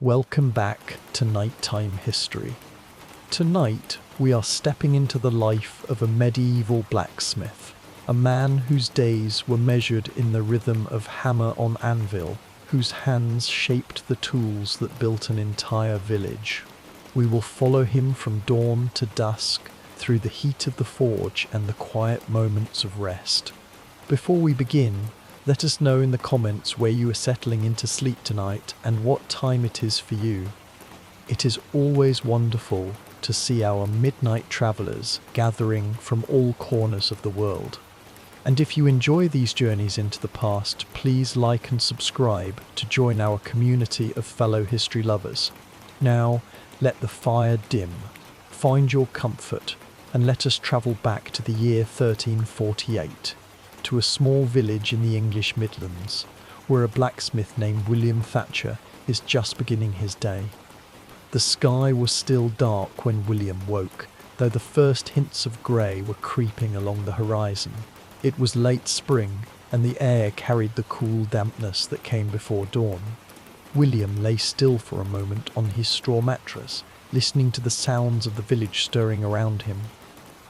Welcome back to Nighttime History. Tonight, we are stepping into the life of a medieval blacksmith, a man whose days were measured in the rhythm of hammer on anvil, whose hands shaped the tools that built an entire village. We will follow him from dawn to dusk, through the heat of the forge and the quiet moments of rest. Before we begin, let us know in the comments where you are settling into sleep tonight and what time it is for you. It is always wonderful to see our midnight travelers gathering from all corners of the world. And if you enjoy these journeys into the past, please like and subscribe to join our community of fellow history lovers. Now, let the fire dim, find your comfort, and let us travel back to the year 1348. To a small village in the English Midlands, where a blacksmith named William Thatcher is just beginning his day. The sky was still dark when William woke, though the first hints of grey were creeping along the horizon. It was late spring, and the air carried the cool dampness that came before dawn. William lay still for a moment on his straw mattress, listening to the sounds of the village stirring around him.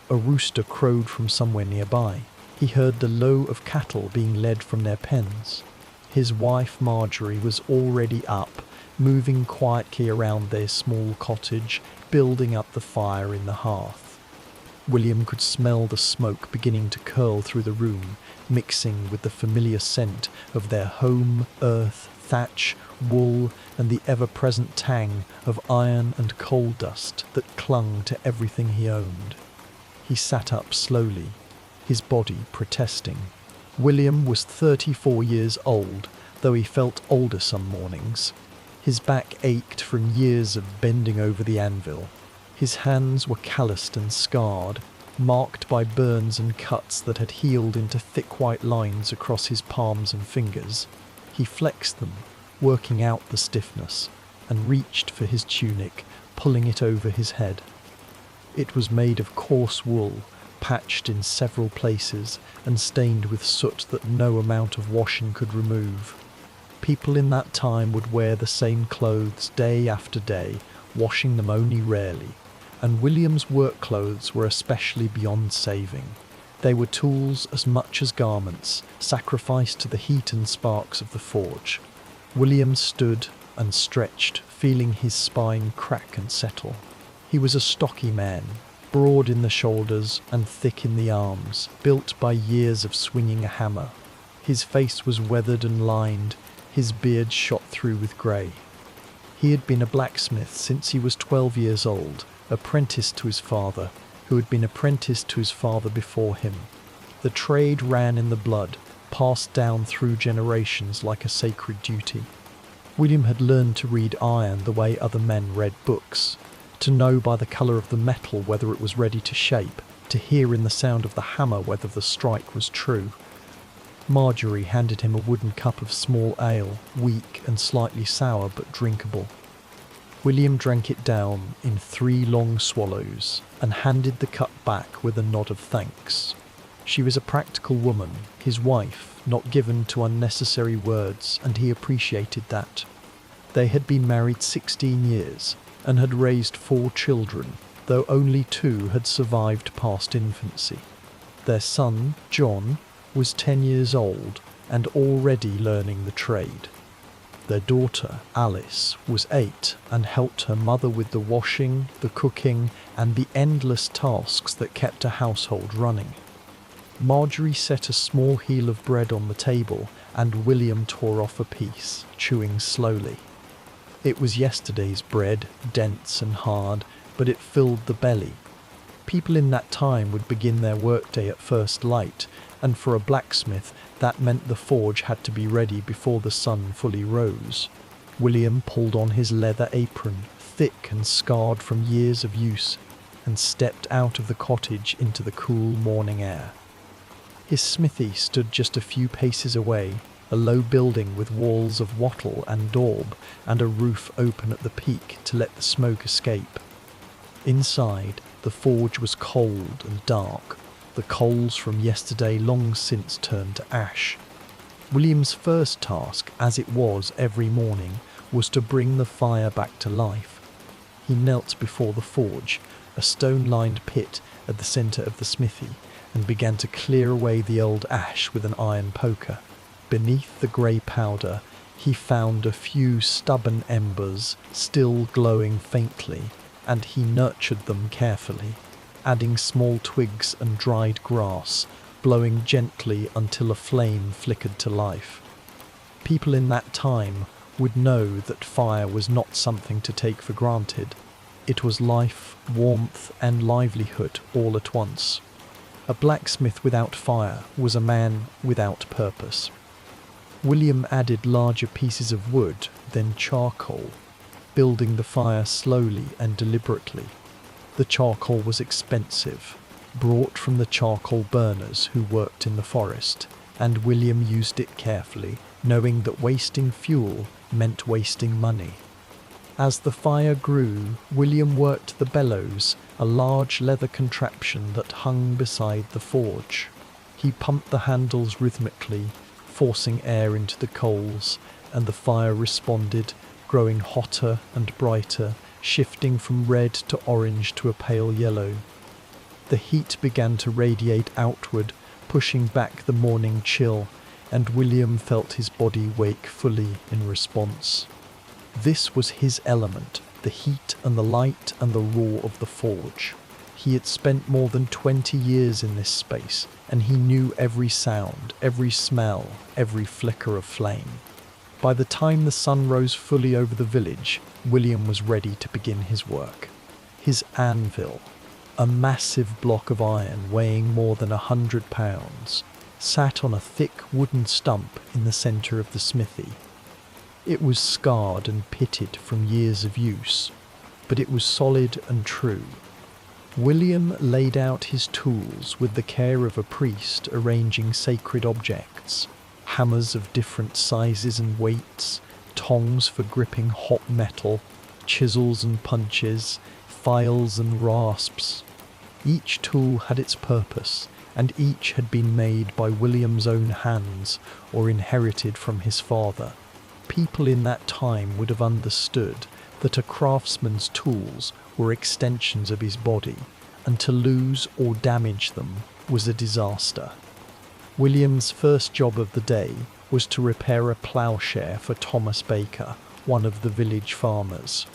A rooster crowed from somewhere nearby. He heard the low of cattle being led from their pens. His wife Marjorie was already up, moving quietly around their small cottage, building up the fire in the hearth. William could smell the smoke beginning to curl through the room, mixing with the familiar scent of their home, earth, thatch, wool, and the ever-present tang of iron and coal dust that clung to everything he owned. He sat up slowly, his body protesting. William was 34 years old, though he felt older some mornings. His back ached from years of bending over the anvil. His hands were calloused and scarred, marked by burns and cuts that had healed into thick white lines across his palms and fingers. He flexed them, working out the stiffness, and reached for his tunic, pulling it over his head. It was made of coarse wool, patched in several places and stained with soot that no amount of washing could remove. People in that time would wear the same clothes day after day, washing them only rarely, and William's work clothes were especially beyond saving. They were tools as much as garments, sacrificed to the heat and sparks of the forge. William stood and stretched, feeling his spine crack and settle. He was a stocky man, broad in the shoulders and thick in the arms, built by years of swinging a hammer. His face was weathered and lined, his beard shot through with grey. He had been a blacksmith since he was 12 years old, apprenticed to his father, who had been apprenticed to his father before him. The trade ran in the blood, passed down through generations like a sacred duty. William had learned to read iron the way other men read books, to know by the colour of the metal whether it was ready to shape, to hear in the sound of the hammer whether the strike was true. Marjorie handed him a wooden cup of small ale, weak and slightly sour but drinkable. William drank it down in 3 long swallows and handed the cup back with a nod of thanks. She was a practical woman, his wife, not given to unnecessary words, and he appreciated that. They had been married 16 years, and had raised 4 children, though only 2 had survived past infancy. Their son, John, was 10 years old and already learning the trade. Their daughter, Alice, was 8 and helped her mother with the washing, the cooking, and the endless tasks that kept a household running. Marjorie set a small heel of bread on the table, and William tore off a piece, chewing slowly. It was yesterday's bread, dense and hard, but it filled the belly. People in that time would begin their workday at first light, and for a blacksmith that meant the forge had to be ready before the sun fully rose. William pulled on his leather apron, thick and scarred from years of use, and stepped out of the cottage into the cool morning air. His smithy stood just a few paces away, a low building with walls of wattle and daub, and a roof open at the peak to let the smoke escape. Inside, the forge was cold and dark, the coals from yesterday long since turned to ash. William's first task, as it was every morning, was to bring the fire back to life. He knelt before the forge, a stone-lined pit at the centre of the smithy, and began to clear away the old ash with an iron poker. Beneath the grey powder, he found a few stubborn embers still glowing faintly, and he nurtured them carefully, adding small twigs and dried grass, blowing gently until a flame flickered to life. People in that time would know that fire was not something to take for granted. It was life, warmth, and livelihood all at once. A blacksmith without fire was a man without purpose. William added larger pieces of wood, then charcoal, building the fire slowly and deliberately. The charcoal was expensive, brought from the charcoal burners who worked in the forest, and William used it carefully, knowing that wasting fuel meant wasting money. As the fire grew, William worked the bellows, a large leather contraption that hung beside the forge. He pumped the handles rhythmically, forcing air into the coals, and the fire responded, growing hotter and brighter, shifting from red to orange to a pale yellow. The heat began to radiate outward, pushing back the morning chill, and William felt his body wake fully in response. This was his element, the heat and the light and the roar of the forge. He had spent more than 20 years in this space, and he knew every sound, every smell, every flicker of flame. By the time the sun rose fully over the village, William was ready to begin his work. His anvil, a massive block of iron weighing more than 100 pounds, sat on a thick wooden stump in the centre of the smithy. It was scarred and pitted from years of use, but it was solid and true. William laid out his tools with the care of a priest arranging sacred objects: hammers of different sizes and weights, tongs for gripping hot metal, chisels and punches, files and rasps. Each tool had its purpose, and each had been made by William's own hands or inherited from his father. People in that time would have understood that a craftsman's tools were extensions of his body, and to lose or damage them was a disaster. William's first job of the day was to repair a ploughshare for Thomas Baker, one of the village farmers.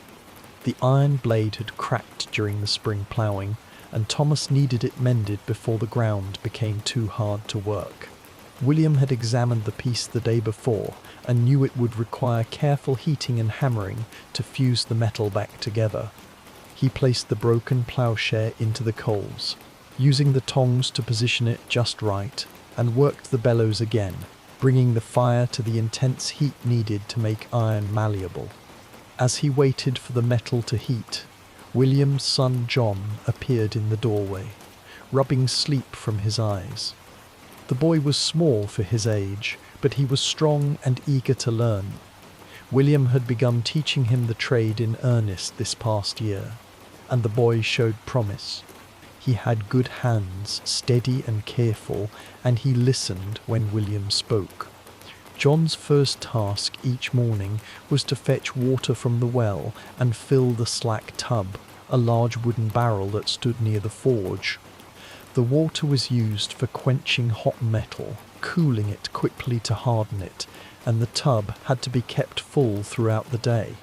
The iron blade had cracked during the spring ploughing, and Thomas needed it mended before the ground became too hard to work. William had examined the piece the day before and knew it would require careful heating and hammering to fuse the metal back together. He placed the broken ploughshare into the coals, using the tongs to position it just right, and worked the bellows again, bringing the fire to the intense heat needed to make iron malleable. As he waited for the metal to heat, William's son John appeared in the doorway, rubbing sleep from his eyes. The boy was small for his age, but he was strong and eager to learn. William had begun teaching him the trade in earnest this past year, and the boy showed promise. He had good hands, steady and careful, and he listened when William spoke. John's first task each morning was to fetch water from the well and fill the slack tub, a large wooden barrel that stood near the forge. The water was used for quenching hot metal, cooling it quickly to harden it, and the tub had to be kept full throughout the day.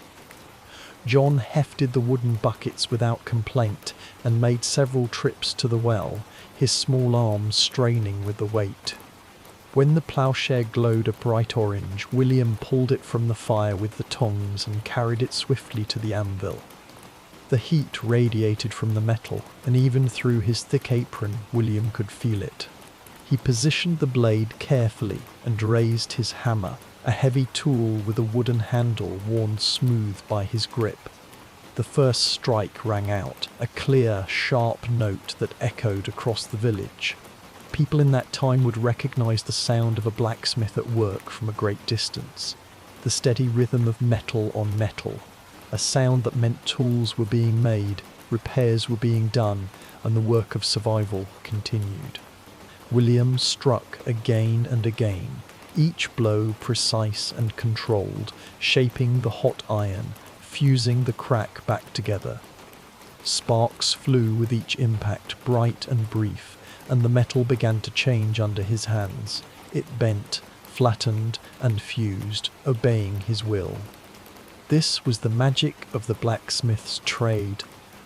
John hefted the wooden buckets without complaint and made several trips to the well, his small arms straining with the weight. When the ploughshare glowed a bright orange, William pulled it from the fire with the tongs and carried it swiftly to the anvil. The heat radiated from the metal, and even through his thick apron, William could feel it. He positioned the blade carefully and raised his hammer, a heavy tool with a wooden handle worn smooth by his grip. The first strike rang out, a clear, sharp note that echoed across the village. People in that time would recognize the sound of a blacksmith at work from a great distance, the steady rhythm of metal on metal, a sound that meant tools were being made, repairs were being done, and the work of survival continued. William struck again and again, each blow precise and controlled, shaping the hot iron, fusing the crack back together. Sparks flew with each impact, bright and brief, and the metal began to change under his hands. It bent, flattened, and fused, obeying his will. This was the magic of the blacksmith's trade,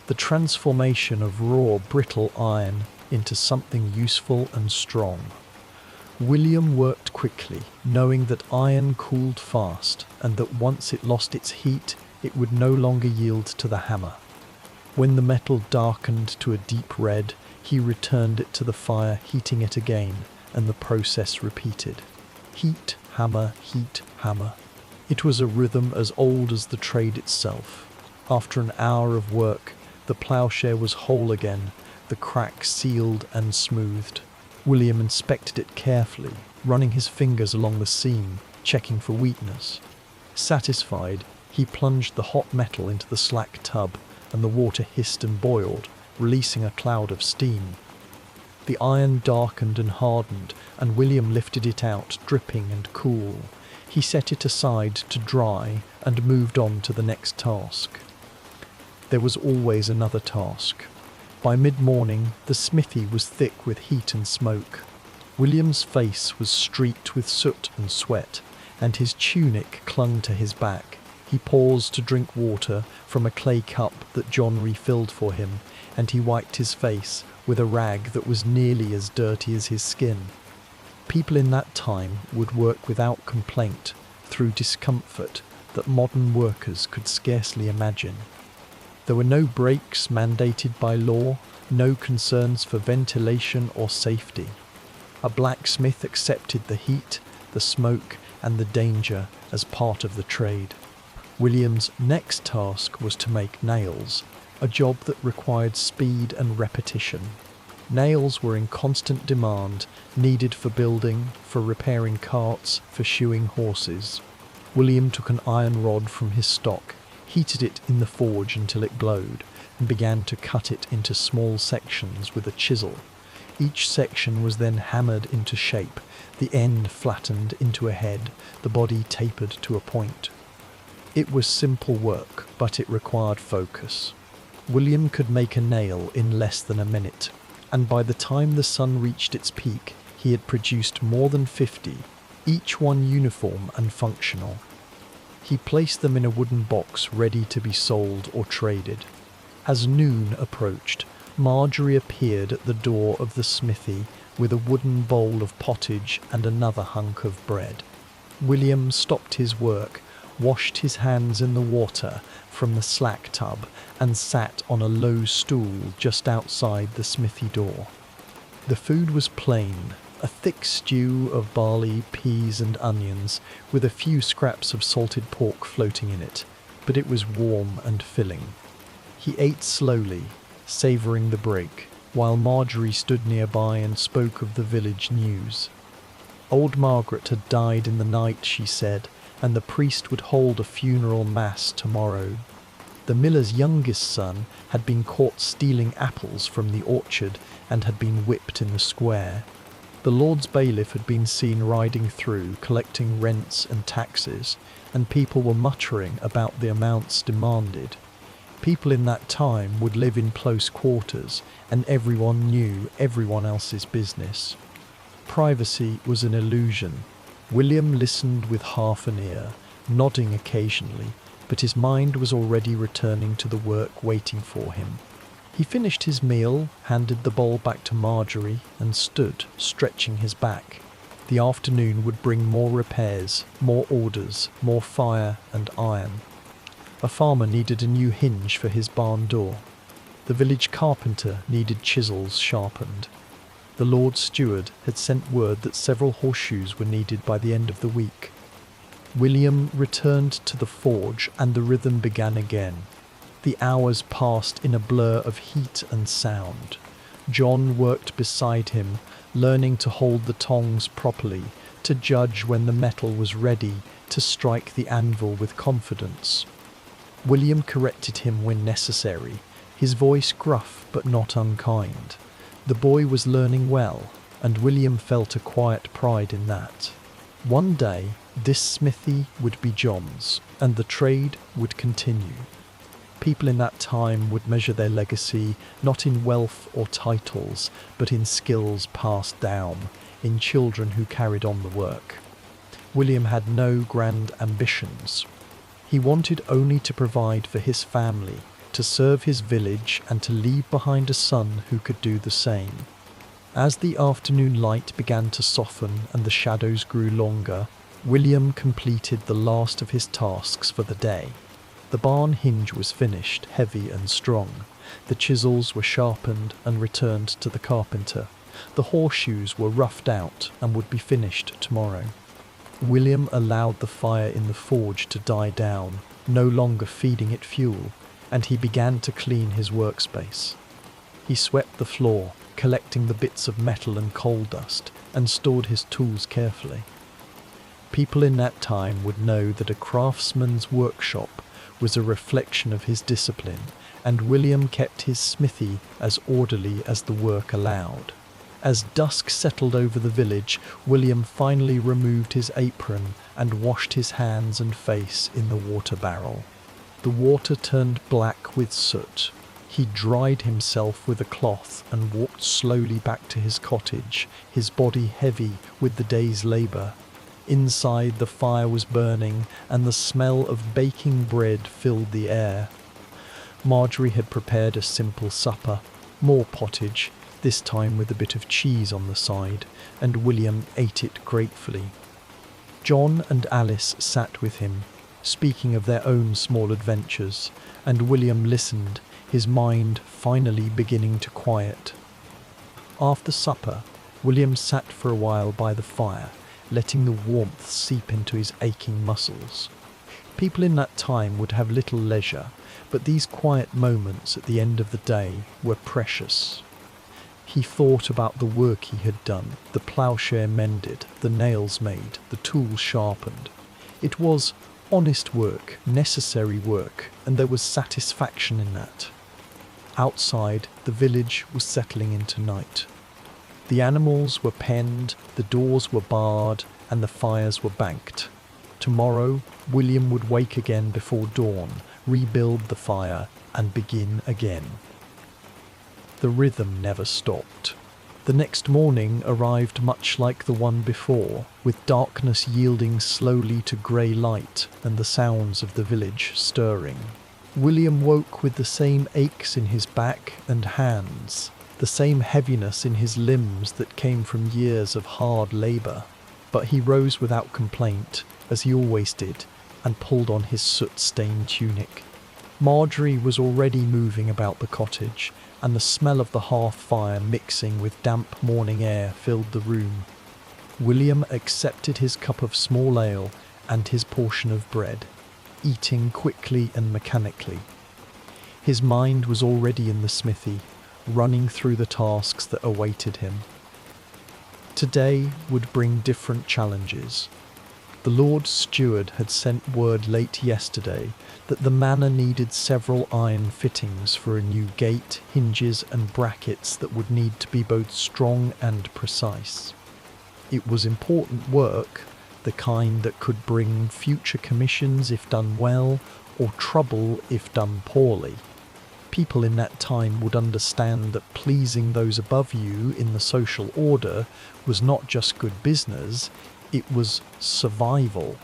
the transformation of raw, brittle iron into something useful and strong. William worked quickly, knowing that iron cooled fast, and that once it lost its heat, it would no longer yield to the hammer. When the metal darkened to a deep red, he returned it to the fire, heating it again, and the process repeated. Heat, hammer, heat, hammer. It was a rhythm as old as the trade itself. After an hour of work, the ploughshare was whole again, the crack sealed and smoothed. William inspected it carefully, running his fingers along the seam, checking for weakness. Satisfied, he plunged the hot metal into the slack tub, and the water hissed and boiled, releasing a cloud of steam. The iron darkened and hardened, and William lifted it out, dripping and cool. He set it aside to dry and moved on to the next task. There was always another task. By mid-morning, the smithy was thick with heat and smoke. William's face was streaked with soot and sweat, and his tunic clung to his back. He paused to drink water from a clay cup that John refilled for him, and he wiped his face with a rag that was nearly as dirty as his skin. People in that time would work without complaint, through discomfort that modern workers could scarcely imagine. There were no breaks mandated by law, no concerns for ventilation or safety. A blacksmith accepted the heat, the smoke, and the danger as part of the trade. William's next task was to make nails, a job that required speed and repetition. Nails were in constant demand, needed for building, for repairing carts, for shoeing horses. William took an iron rod from his stock, heated it in the forge until it glowed, and began to cut it into small sections with a chisel. Each section was then hammered into shape, the end flattened into a head, the body tapered to a point. It was simple work, but it required focus. William could make a nail in less than a minute, and by the time the sun reached its peak, he had produced more than 50, each one uniform and functional. He placed them in a wooden box ready to be sold or traded. As noon approached, Marjorie appeared at the door of the smithy with a wooden bowl of pottage and another hunk of bread. William stopped his work, washed his hands in the water from the slack tub, and sat on a low stool just outside the smithy door. The food was plain, a thick stew of barley, peas and onions, with a few scraps of salted pork floating in it, but it was warm and filling. He ate slowly, savouring the break, while Marjorie stood nearby and spoke of the village news. Old Margaret had died in the night, she said, and the priest would hold a funeral mass tomorrow. The miller's youngest son had been caught stealing apples from the orchard and had been whipped in the square. The Lord's bailiff had been seen riding through, collecting rents and taxes, and people were muttering about the amounts demanded. People in that time would live in close quarters, and everyone knew everyone else's business. Privacy was an illusion. William listened with half an ear, nodding occasionally, but his mind was already returning to the work waiting for him. He finished his meal, handed the bowl back to Marjorie, and stood, stretching his back. The afternoon would bring more repairs, more orders, more fire and iron. A farmer needed a new hinge for his barn door. The village carpenter needed chisels sharpened. The Lord Steward had sent word that several horseshoes were needed by the end of the week. William returned to the forge, and the rhythm began again. The hours passed in a blur of heat and sound. John worked beside him, learning to hold the tongs properly, to judge when the metal was ready, to strike the anvil with confidence. William corrected him when necessary, his voice gruff but not unkind. The boy was learning well, and William felt a quiet pride in that. One day, this smithy would be John's, and the trade would continue. People in that time would measure their legacy not in wealth or titles, but in skills passed down, in children who carried on the work. William had no grand ambitions. He wanted only to provide for his family, to serve his village, and to leave behind a son who could do the same. As the afternoon light began to soften and the shadows grew longer, William completed the last of his tasks for the day. The barn hinge was finished, heavy and strong. The chisels were sharpened and returned to the carpenter. The horseshoes were roughed out and would be finished tomorrow. William allowed the fire in the forge to die down, no longer feeding it fuel, and he began to clean his workspace. He swept the floor, collecting the bits of metal and coal dust, and stored his tools carefully. People in that time would know that a craftsman's workshop was a reflection of his discipline, and William kept his smithy as orderly as the work allowed. As dusk settled over the village, William finally removed his apron and washed his hands and face in the water barrel. The water turned black with soot. He dried himself with a cloth and walked slowly back to his cottage, his body heavy with the day's labour. Inside, the fire was burning, and the smell of baking bread filled the air. Marjorie had prepared a simple supper, more pottage, this time with a bit of cheese on the side, and William ate it gratefully. John and Alice sat with him, speaking of their own small adventures, and William listened, his mind finally beginning to quiet. After supper, William sat for a while by the fire, letting the warmth seep into his aching muscles. People in that time would have little leisure, but these quiet moments at the end of the day were precious. He thought about the work he had done, the ploughshare mended, the nails made, the tools sharpened. It was honest work, necessary work, and there was satisfaction in that. Outside, the village was settling into night. The animals were penned, the doors were barred, and the fires were banked. Tomorrow, William would wake again before dawn, rebuild the fire, and begin again. The rhythm never stopped. The next morning arrived much like the one before, with darkness yielding slowly to grey light and the sounds of the village stirring. William woke with the same aches in his back and hands, the same heaviness in his limbs that came from years of hard labour. But he rose without complaint, as he always did, and pulled on his soot-stained tunic. Marjorie was already moving about the cottage, and the smell of the hearth fire mixing with damp morning air filled the room. William accepted his cup of small ale and his portion of bread, eating quickly and mechanically. His mind was already in the smithy, running through the tasks that awaited him. Today would bring different challenges. The Lord Steward had sent word late yesterday that the manor needed several iron fittings for a new gate, hinges and brackets that would need to be both strong and precise. It was important work, the kind that could bring future commissions if done well, or trouble if done poorly. People in that time would understand that pleasing those above you in the social order was not just good business, it was survival.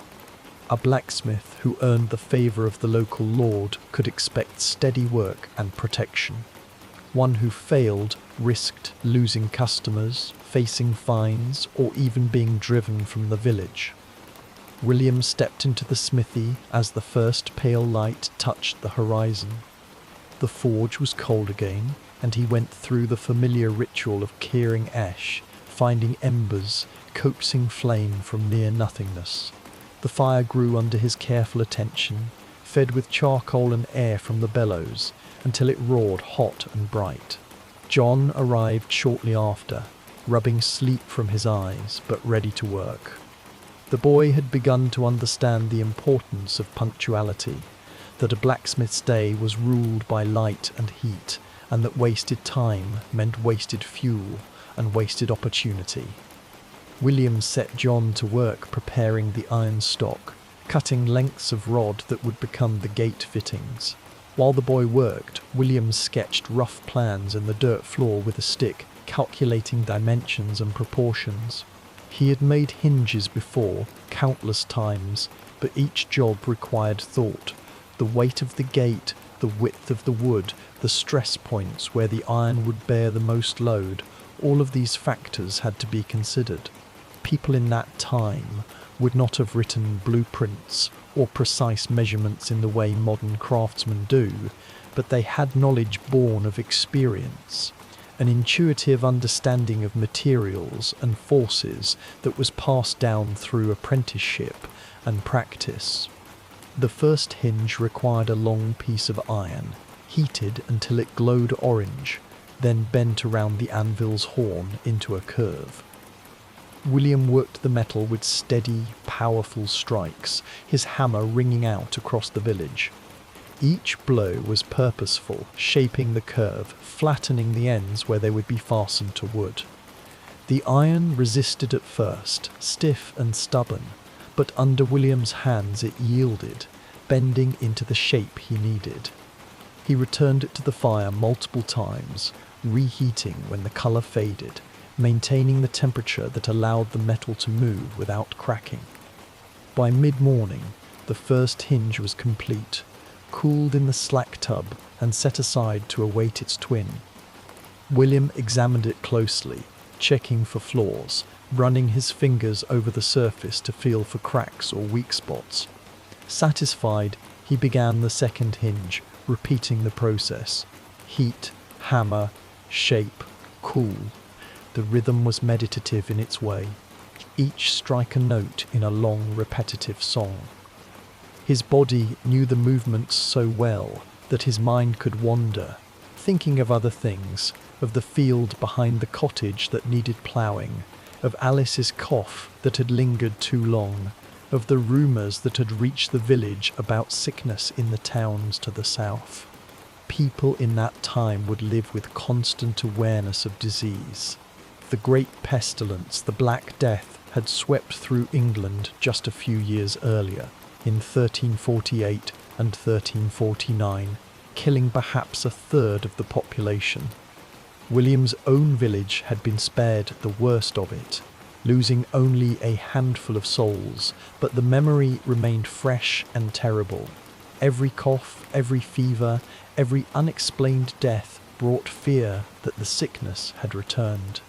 A blacksmith who earned the favour of the local lord could expect steady work and protection. One who failed risked losing customers, facing fines, or even being driven from the village. William stepped into the smithy as the first pale light touched the horizon. The forge was cold again, and he went through the familiar ritual of clearing ash, finding embers, coaxing flame from near nothingness. The fire grew under his careful attention, fed with charcoal and air from the bellows, until it roared hot and bright. John arrived shortly after, rubbing sleep from his eyes, but ready to work. The boy had begun to understand the importance of punctuality, that a blacksmith's day was ruled by light and heat, and that wasted time meant wasted fuel and wasted opportunity. William set John to work preparing the iron stock, cutting lengths of rod that would become the gate fittings. While the boy worked, William sketched rough plans in the dirt floor with a stick, calculating dimensions and proportions. He had made hinges before, countless times, but each job required thought. The weight of the gate, the width of the wood, the stress points where the iron would bear the most load, all of these factors had to be considered. People in that time would not have written blueprints or precise measurements in the way modern craftsmen do, but they had knowledge born of experience, an intuitive understanding of materials and forces that was passed down through apprenticeship and practice. The first hinge required a long piece of iron, heated until it glowed orange, then bent around the anvil's horn into a curve. William worked the metal with steady, powerful strikes, his hammer ringing out across the village. Each blow was purposeful, shaping the curve, flattening the ends where they would be fastened to wood. The iron resisted at first, stiff and stubborn, but under William's hands it yielded, bending into the shape he needed. He returned it to the fire multiple times, reheating when the colour faded, maintaining the temperature that allowed the metal to move without cracking. By mid-morning, the first hinge was complete, cooled in the slack tub and set aside to await its twin. William examined it closely, checking for flaws, running his fingers over the surface to feel for cracks or weak spots. Satisfied, he began the second hinge, repeating the process. Heat, hammer, shape, cool. The rhythm was meditative in its way, each strike a note in a long, repetitive song. His body knew the movements so well that his mind could wander, thinking of other things, of the field behind the cottage that needed ploughing, of Alice's cough that had lingered too long, of the rumours that had reached the village about sickness in the towns to the south. People in that time would live with constant awareness of disease. The great pestilence, the Black Death, had swept through England just a few years earlier, in 1348 and 1349, killing perhaps a third of the population. William's own village had been spared the worst of it, losing only a handful of souls, but the memory remained fresh and terrible. Every cough, every fever, every unexplained death brought fear that the sickness had returned.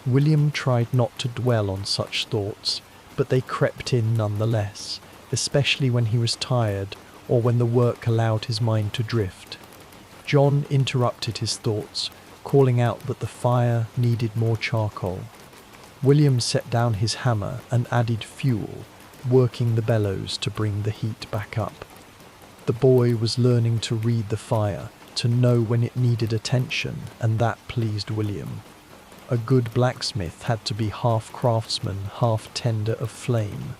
William tried not to dwell on such thoughts, but they crept in nonetheless, especially when he was tired or when the work allowed his mind to drift. John interrupted his thoughts, calling out that the fire needed more charcoal. William set down his hammer and added fuel, working the bellows to bring the heat back up. The boy was learning to read the fire, to know when it needed attention, and that pleased William. A good blacksmith had to be half craftsman, half tender of flame.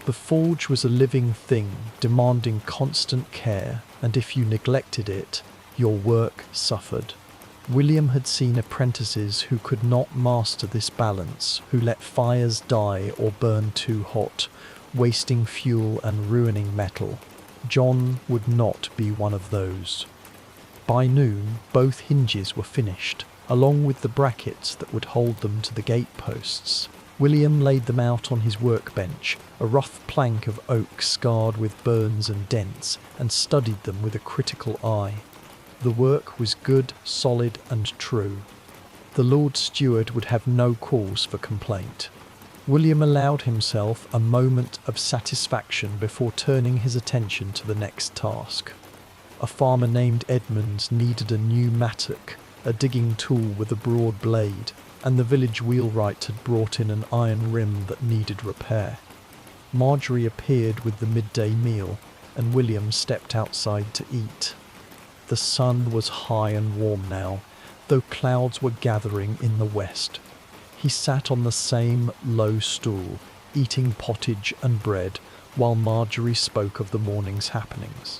The forge was a living thing, demanding constant care, and if you neglected it, your work suffered. William had seen apprentices who could not master this balance, who let fires die or burn too hot, wasting fuel and ruining metal. John would not be one of those. By noon, both hinges were finished, along with the brackets that would hold them to the gate posts. William laid them out on his workbench, a rough plank of oak scarred with burns and dents, and studied them with a critical eye. The work was good, solid, and true. The Lord Steward would have no cause for complaint. William allowed himself a moment of satisfaction before turning his attention to the next task. A farmer named Edmunds needed a new mattock, a digging tool with a broad blade, and the village wheelwright had brought in an iron rim that needed repair. Marjorie appeared with the midday meal, and William stepped outside to eat. The sun was high and warm now, though clouds were gathering in the west. He sat on the same low stool, eating pottage and bread, while Marjorie spoke of the morning's happenings.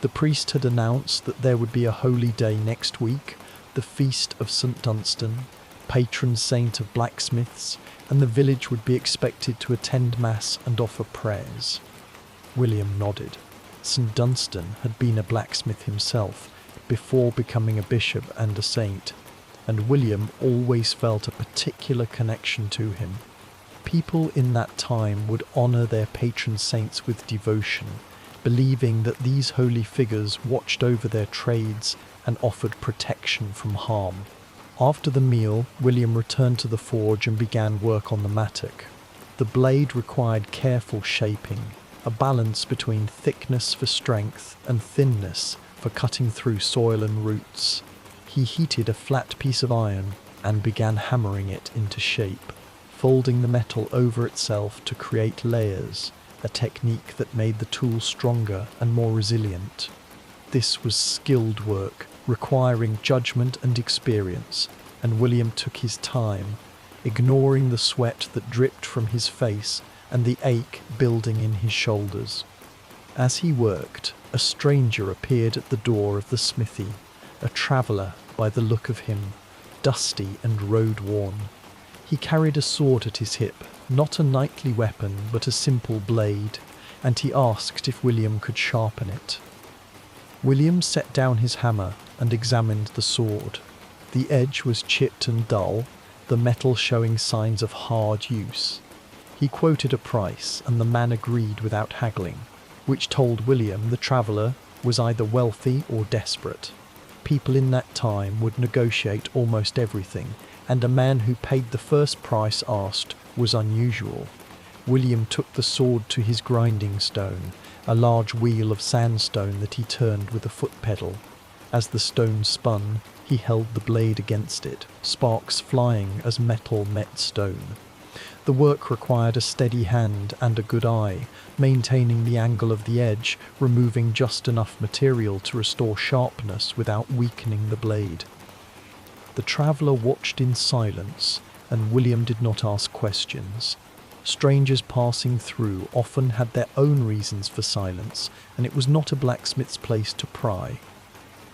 The priest had announced that there would be a holy day next week, the feast of St. Dunstan. patron saint of blacksmiths, and the village would be expected to attend mass and offer prayers. William nodded. St. Dunstan had been a blacksmith himself before becoming a bishop and a saint, and William always felt a particular connection to him. People in that time would honour their patron saints with devotion, believing that these holy figures watched over their trades and offered protection from harm. After the meal, William returned to the forge and began work on the mattock. The blade required careful shaping, a balance between thickness for strength and thinness for cutting through soil and roots. He heated a flat piece of iron and began hammering it into shape, folding the metal over itself to create layers, a technique that made the tool stronger and more resilient. This was skilled work, requiring judgment and experience, and William took his time, ignoring the sweat that dripped from his face and the ache building in his shoulders. As he worked, a stranger appeared at the door of the smithy, a traveller by the look of him, dusty and road-worn. He carried a sword at his hip, not a knightly weapon but a simple blade, and he asked if William could sharpen it. William set down his hammer and examined the sword. The edge was chipped and dull, the metal showing signs of hard use. He quoted a price, and the man agreed without haggling, which told William the traveller was either wealthy or desperate. People in that time would negotiate almost everything, and a man who paid the first price asked was unusual. William took the sword to his grinding stone, a large wheel of sandstone that he turned with a foot pedal. As the stone spun, he held the blade against it, sparks flying as metal met stone. The work required a steady hand and a good eye, maintaining the angle of the edge, removing just enough material to restore sharpness without weakening the blade. The traveller watched in silence, and William did not ask questions. Strangers passing through often had their own reasons for silence, and it was not a blacksmith's place to pry.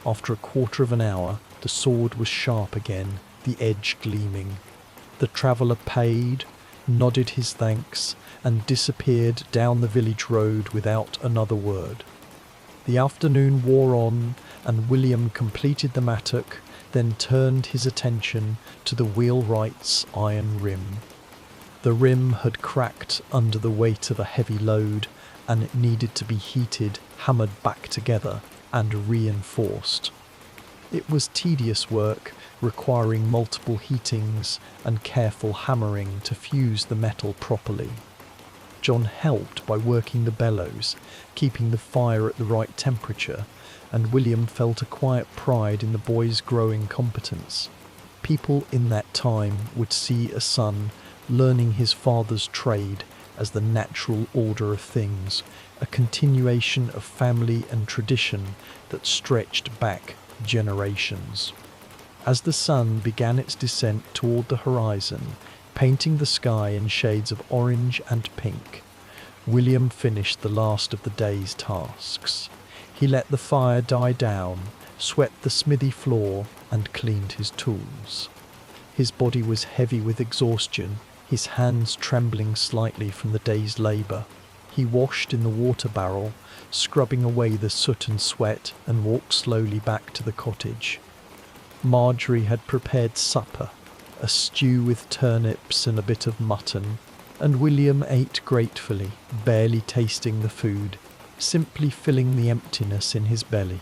After a quarter of an hour, the sword was sharp again, the edge gleaming. The traveller paid, nodded his thanks, and disappeared down the village road without another word. The afternoon wore on, and William completed the mattock, then turned his attention to the wheelwright's iron rim. The rim had cracked under the weight of a heavy load, and it needed to be heated, hammered back together, and reinforced. It was tedious work, requiring multiple heatings and careful hammering to fuse the metal properly. John helped by working the bellows, keeping the fire at the right temperature, and William felt a quiet pride in the boy's growing competence. People in that time would see a son learning his father's trade as the natural order of things, a continuation of family and tradition that stretched back generations. As the sun began its descent toward the horizon, painting the sky in shades of orange and pink, William finished the last of the day's tasks. He let the fire die down, swept the smithy floor, and cleaned his tools. His body was heavy with exhaustion, his hands trembling slightly from the day's labour. He washed in the water barrel, scrubbing away the soot and sweat, and walked slowly back to the cottage. Marjorie had prepared supper, a stew with turnips and a bit of mutton, and William ate gratefully, barely tasting the food, simply filling the emptiness in his belly.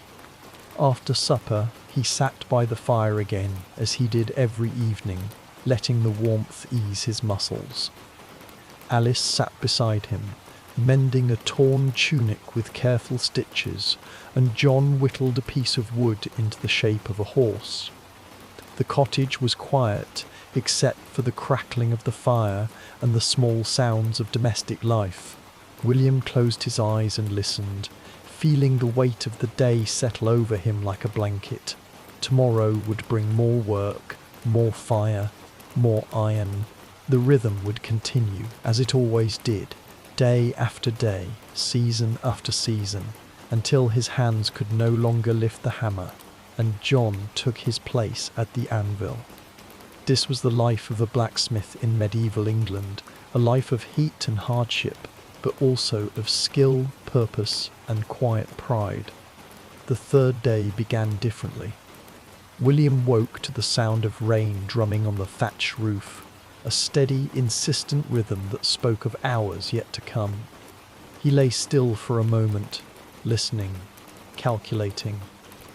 After supper, he sat by the fire again, as he did every evening, letting the warmth ease his muscles. Alice sat beside him, mending a torn tunic with careful stitches, and John whittled a piece of wood into the shape of a horse. The cottage was quiet, except for the crackling of the fire and the small sounds of domestic life. William closed his eyes and listened, feeling the weight of the day settle over him like a blanket. Tomorrow would bring more work, more fire, more iron. The rhythm would continue, as it always did, day after day, season after season, until his hands could no longer lift the hammer, and John took his place at the anvil. This was the life of a blacksmith in medieval England, a life of heat and hardship, but also of skill, purpose, and quiet pride. The third day began differently. William woke to the sound of rain drumming on the thatched roof, a steady, insistent rhythm that spoke of hours yet to come. He lay still for a moment, listening, calculating.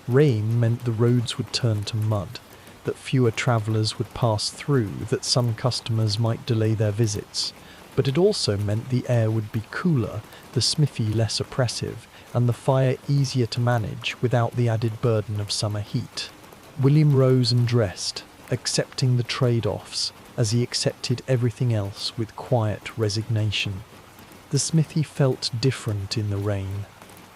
Rain meant the roads would turn to mud, that fewer travellers would pass through, that some customers might delay their visits. But it also meant the air would be cooler, the smithy less oppressive, and the fire easier to manage without the added burden of summer heat. William rose and dressed, accepting the trade-offs, as he accepted everything else with quiet resignation. The smithy felt different in the rain.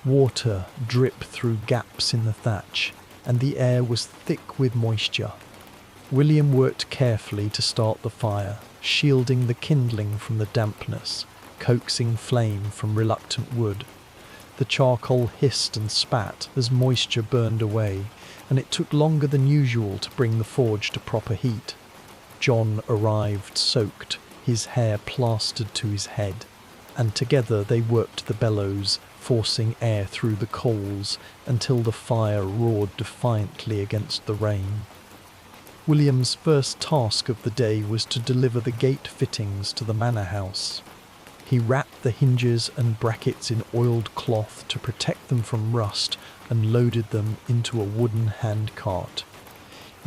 Water dripped through gaps in the thatch, and the air was thick with moisture. William worked carefully to start the fire, shielding the kindling from the dampness, coaxing flame from reluctant wood. The charcoal hissed and spat as moisture burned away, and it took longer than usual to bring the forge to proper heat. John arrived soaked, his hair plastered to his head, and together they worked the bellows, forcing air through the coals until the fire roared defiantly against the rain. William's first task of the day was to deliver the gate fittings to the manor house. He wrapped the hinges and brackets in oiled cloth to protect them from rust and loaded them into a wooden hand cart.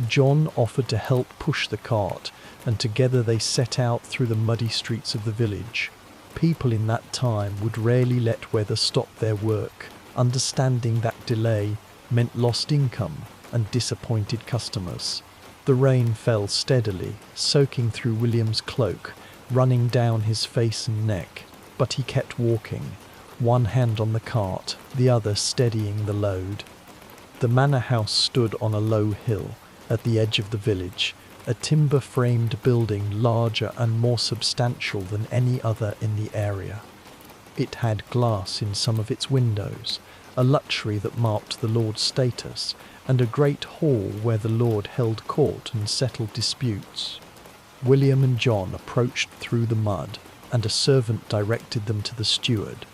John offered to help push the cart, and together they set out through the muddy streets of the village. People in that time would rarely let weather stop their work, understanding that delay meant lost income and disappointed customers. The rain fell steadily, soaking through William's cloak, running down his face and neck, but he kept walking, one hand on the cart, the other steadying the load. The manor house stood on a low hill at the edge of the village, a timber-framed building larger and more substantial than any other in the area. It had glass in some of its windows, a luxury that marked the lord's status, and a great hall where the lord held court and settled disputes. William and John approached through the mud, and a servant directed them to the steward,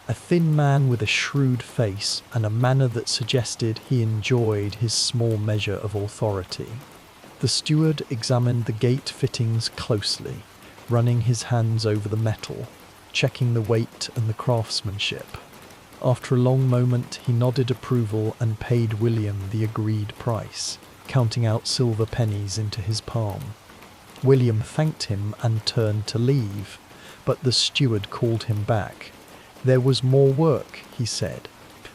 a thin man with a shrewd face and a manner that suggested he enjoyed his small measure of authority. The steward examined the gate fittings closely, running his hands over the metal, checking the weight and the craftsmanship. After a long moment, he nodded approval and paid William the agreed price, counting out silver pennies into his palm. William thanked him and turned to leave, but the steward called him back. There was more work, he said.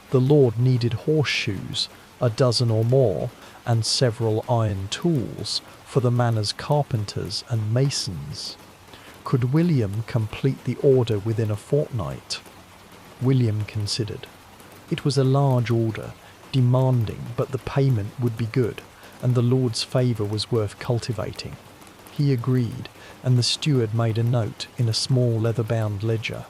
The lord needed horseshoes, a dozen or more, and several iron tools for the manor's carpenters and masons. Could William complete the order within a fortnight? William considered. It was a large order, demanding, but the payment would be good, and the lord's favour was worth cultivating. He agreed, and the steward made a note in a small leather-bound ledger.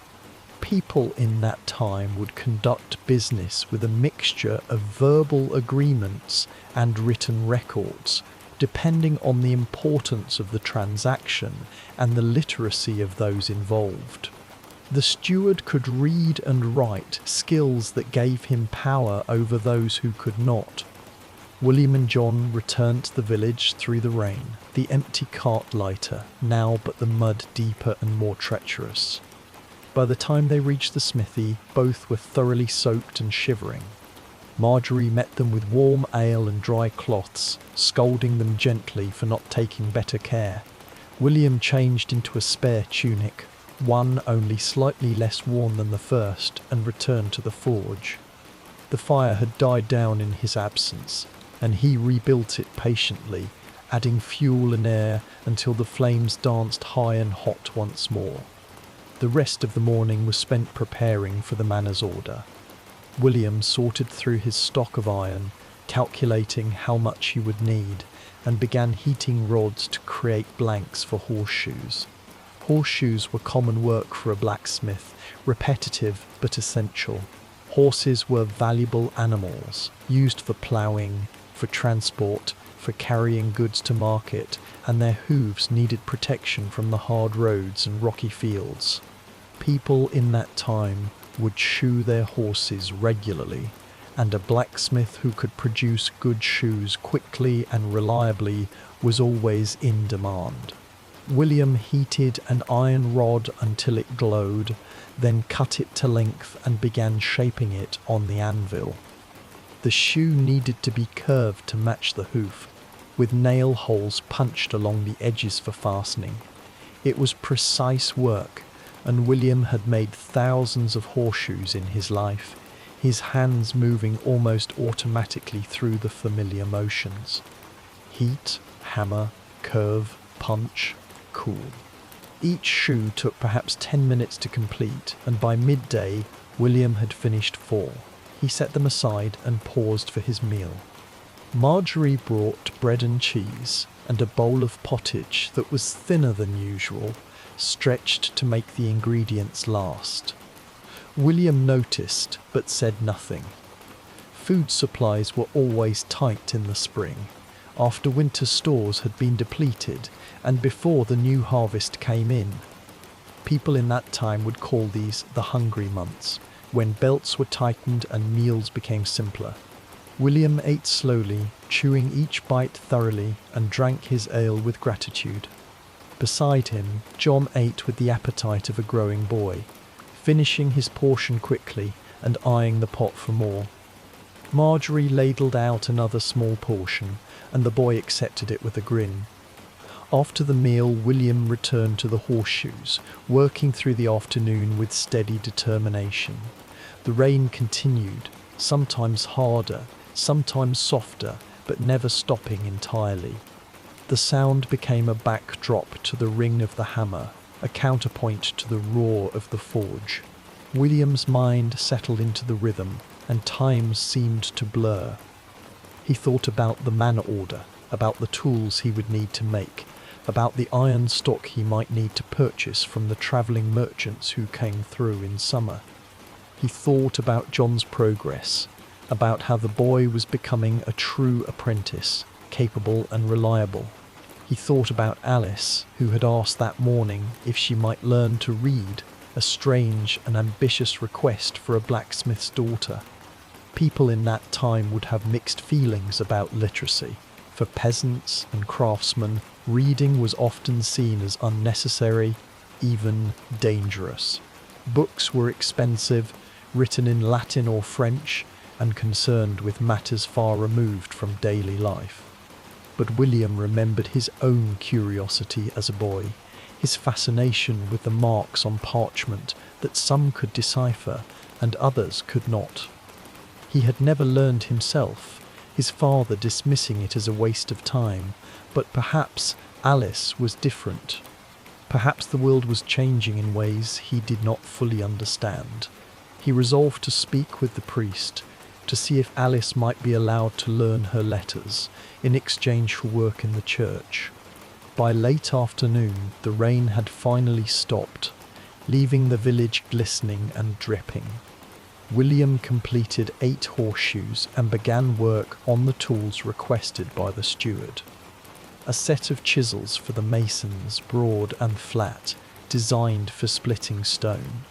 People in that time would conduct business with a mixture of verbal agreements and written records, depending on the importance of the transaction and the literacy of those involved. The steward could read and write, skills that gave him power over those who could not. William and John returned to the village through the rain, the empty cart lighter, now but the mud deeper and more treacherous. By the time they reached the smithy, both were thoroughly soaked and shivering. Marjorie met them with warm ale and dry cloths, scolding them gently for not taking better care. William changed into a spare tunic, one only slightly less worn than the first, and returned to the forge. The fire had died down in his absence, and he rebuilt it patiently, adding fuel and air until the flames danced high and hot once more. The rest of the morning was spent preparing for the manor's order. William sorted through his stock of iron, calculating how much he would need, and began heating rods to create blanks for horseshoes. Horseshoes were common work for a blacksmith, repetitive but essential. Horses were valuable animals, used for ploughing, for transport, for carrying goods to market, and their hooves needed protection from the hard roads and rocky fields. People in that time would shoe their horses regularly, and a blacksmith who could produce good shoes quickly and reliably was always in demand. William heated an iron rod until it glowed, then cut it to length and began shaping it on the anvil. The shoe needed to be curved to match the hoof, with nail holes punched along the edges for fastening. It was precise work, and William had made thousands of horseshoes in his life, his hands moving almost automatically through the familiar motions. Heat, hammer, curve, punch, cool. Each shoe took perhaps 10 minutes to complete, and by midday, William had finished 4. He set them aside and paused for his meal. Marjorie brought bread and cheese and a bowl of pottage that was thinner than usual, stretched to make the ingredients last. William noticed but said nothing. Food supplies were always tight in the spring, after winter stores had been depleted and before the new harvest came in. People in that time would call these the hungry months, when belts were tightened and meals became simpler. William ate slowly, chewing each bite thoroughly, and drank his ale with gratitude. Beside him, John ate with the appetite of a growing boy, finishing his portion quickly and eyeing the pot for more. Marjorie ladled out another small portion, and the boy accepted it with a grin. After the meal, William returned to the horseshoes, working through the afternoon with steady determination. The rain continued, sometimes harder, sometimes softer, but never stopping entirely. The sound became a backdrop to the ring of the hammer, a counterpoint to the roar of the forge. William's mind settled into the rhythm, and time seemed to blur. He thought about the man order, about the tools he would need to make, about the iron stock he might need to purchase from the travelling merchants who came through in summer. He thought about John's progress, about how the boy was becoming a true apprentice, capable and reliable. He thought about Alice, who had asked that morning if she might learn to read, a strange and ambitious request for a blacksmith's daughter. People in that time would have mixed feelings about literacy. For peasants and craftsmen, reading was often seen as unnecessary, even dangerous. Books were expensive, written in Latin or French, and concerned with matters far removed from daily life. But William remembered his own curiosity as a boy, his fascination with the marks on parchment that some could decipher and others could not. He had never learned himself, his father dismissing it as a waste of time, but perhaps Alice was different. Perhaps the world was changing in ways he did not fully understand. He resolved to speak with the priest, to see if Alice might be allowed to learn her letters in exchange for work in the church. By late afternoon, the rain had finally stopped, leaving the village glistening and dripping. William completed 8 horseshoes and began work on the tools requested by the steward. A set of chisels for the masons, broad and flat, designed for splitting stone.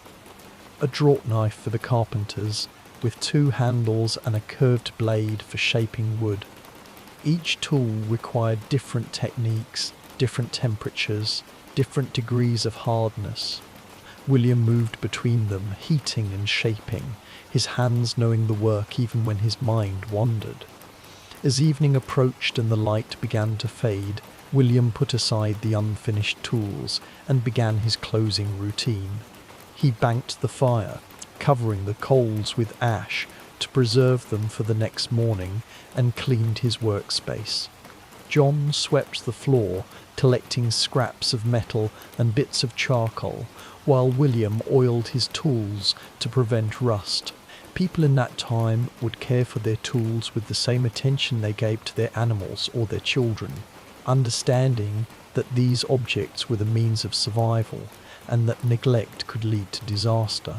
A draught knife for the carpenters, with 2 handles and a curved blade for shaping wood. Each tool required different techniques, different temperatures, different degrees of hardness. William moved between them, heating and shaping, his hands knowing the work even when his mind wandered. As evening approached and the light began to fade, William put aside the unfinished tools and began his closing routine. He banked the fire, covering the coals with ash to preserve them for the next morning, and cleaned his workspace. John swept the floor, collecting scraps of metal and bits of charcoal, while William oiled his tools to prevent rust. People in that time would care for their tools with the same attention they gave to their animals or their children, understanding that these objects were the means of survival and that neglect could lead to disaster.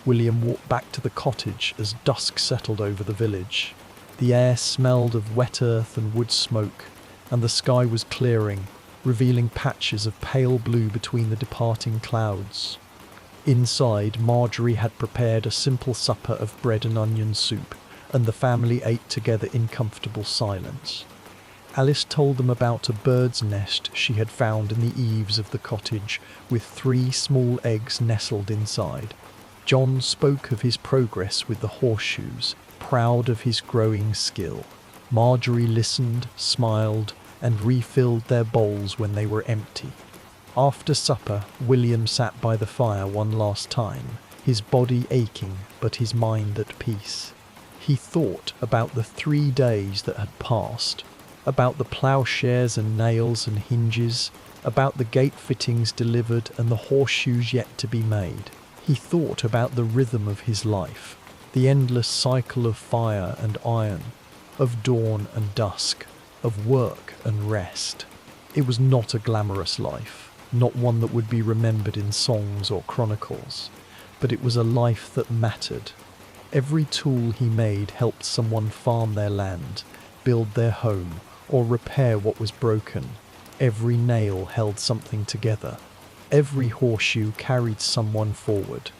William walked back to the cottage as dusk settled over the village. The air smelled of wet earth and wood smoke, and the sky was clearing, revealing patches of pale blue between the departing clouds. Inside, Marjorie had prepared a simple supper of bread and onion soup, and the family ate together in comfortable silence. Alice told them about a bird's nest she had found in the eaves of the cottage, with 3 small eggs nestled inside. John spoke of his progress with the horseshoes, proud of his growing skill. Marjorie listened, smiled, and refilled their bowls when they were empty. After supper, William sat by the fire one last time, his body aching but his mind at peace. He thought about the 3 days that had passed, about the ploughshares and nails and hinges, about the gate fittings delivered and the horseshoes yet to be made. He thought about the rhythm of his life, the endless cycle of fire and iron, of dawn and dusk, of work and rest. It was not a glamorous life, not one that would be remembered in songs or chronicles, but it was a life that mattered. Every tool he made helped someone farm their land, build their home, or repair what was broken. Every nail held something together. Every horseshoe carried someone forward.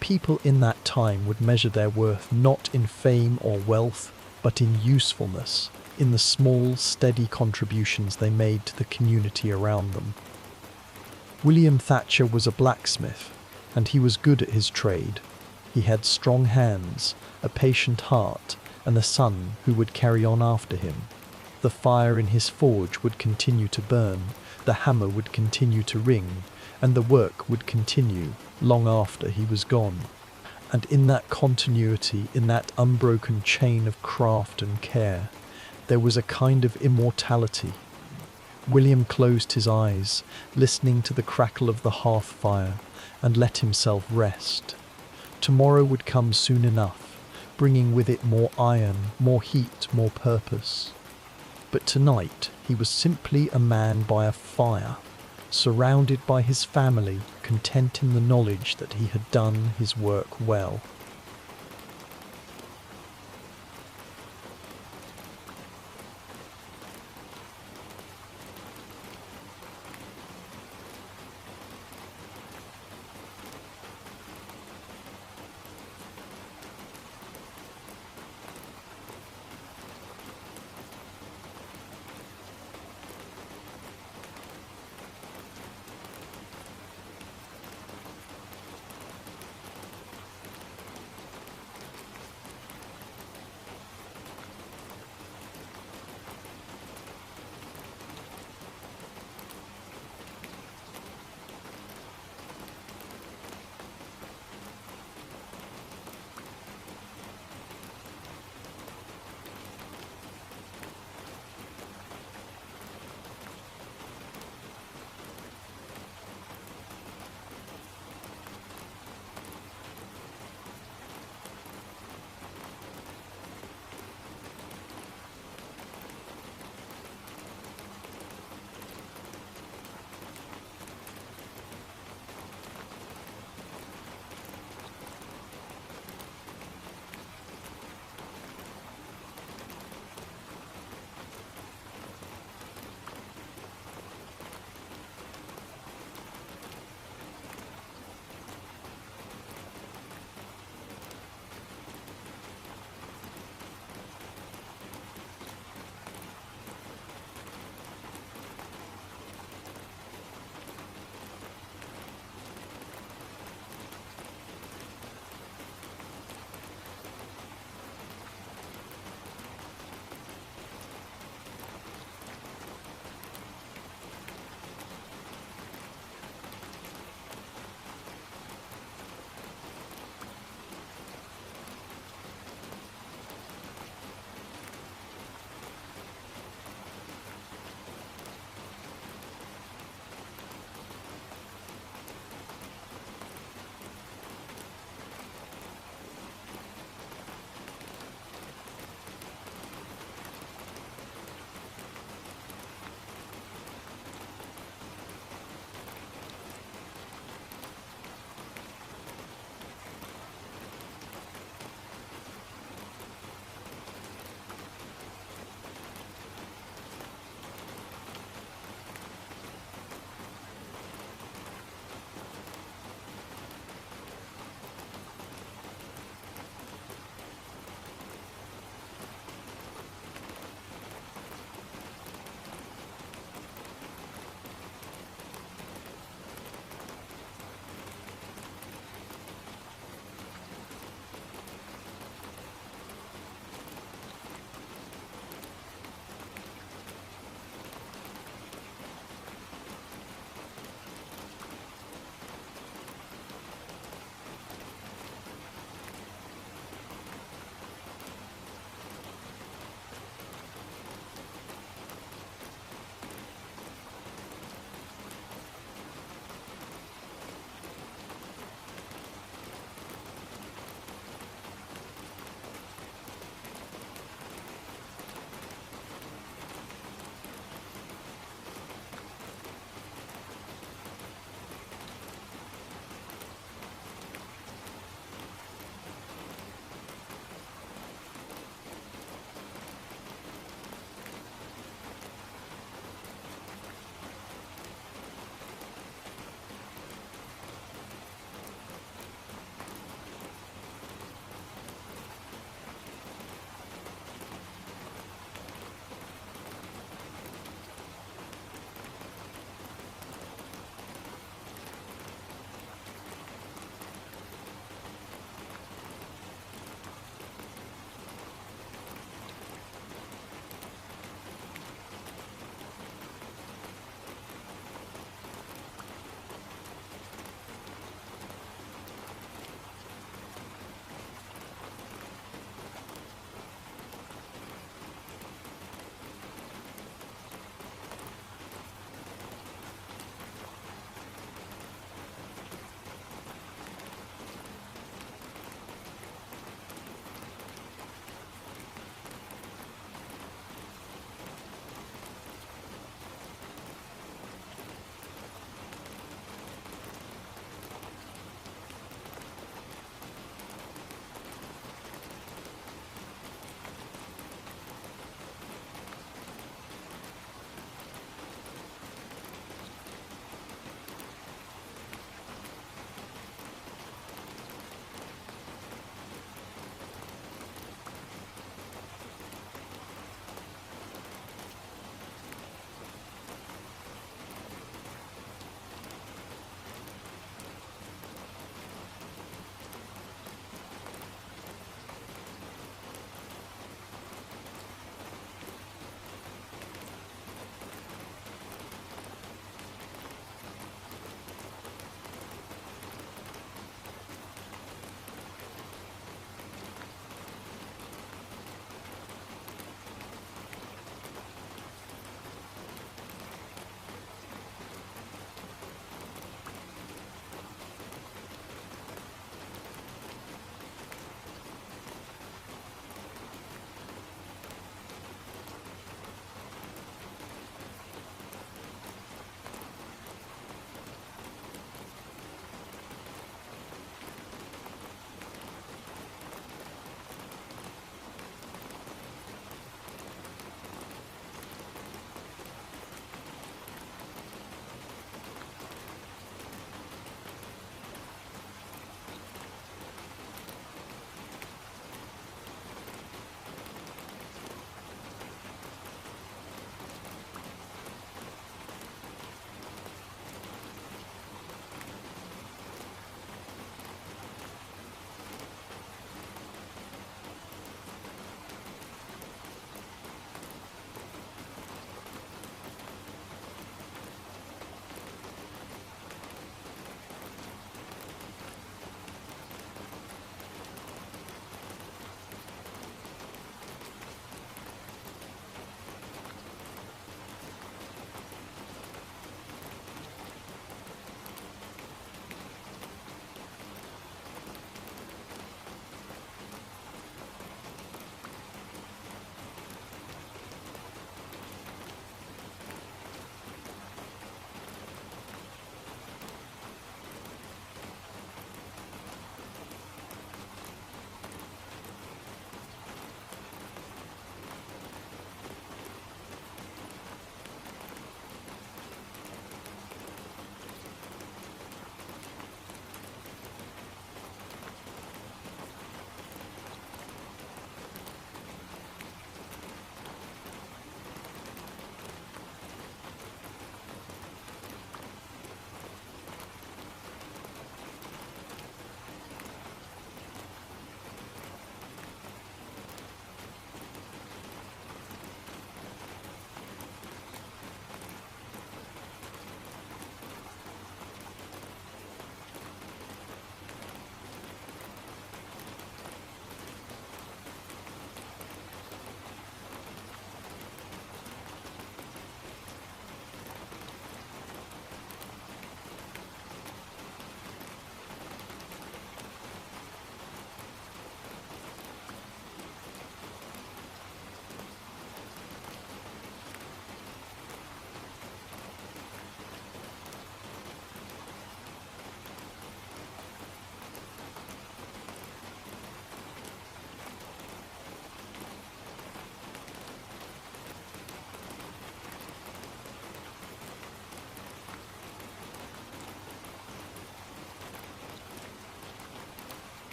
People in that time would measure their worth not in fame or wealth, but in usefulness, in the small, steady contributions they made to the community around them. William Thatcher was a blacksmith, and he was good at his trade. He had strong hands, a patient heart, and a son who would carry on after him. The fire in his forge would continue to burn, the hammer would continue to ring, and the work would continue long after he was gone. And in that continuity, in that unbroken chain of craft and care, there was a kind of immortality. William closed his eyes, listening to the crackle of the hearth fire, and let himself rest. Tomorrow would come soon enough, bringing with it more iron, more heat, more purpose. But tonight he was simply a man by a fire, surrounded by his family, content in the knowledge that he had done his work well.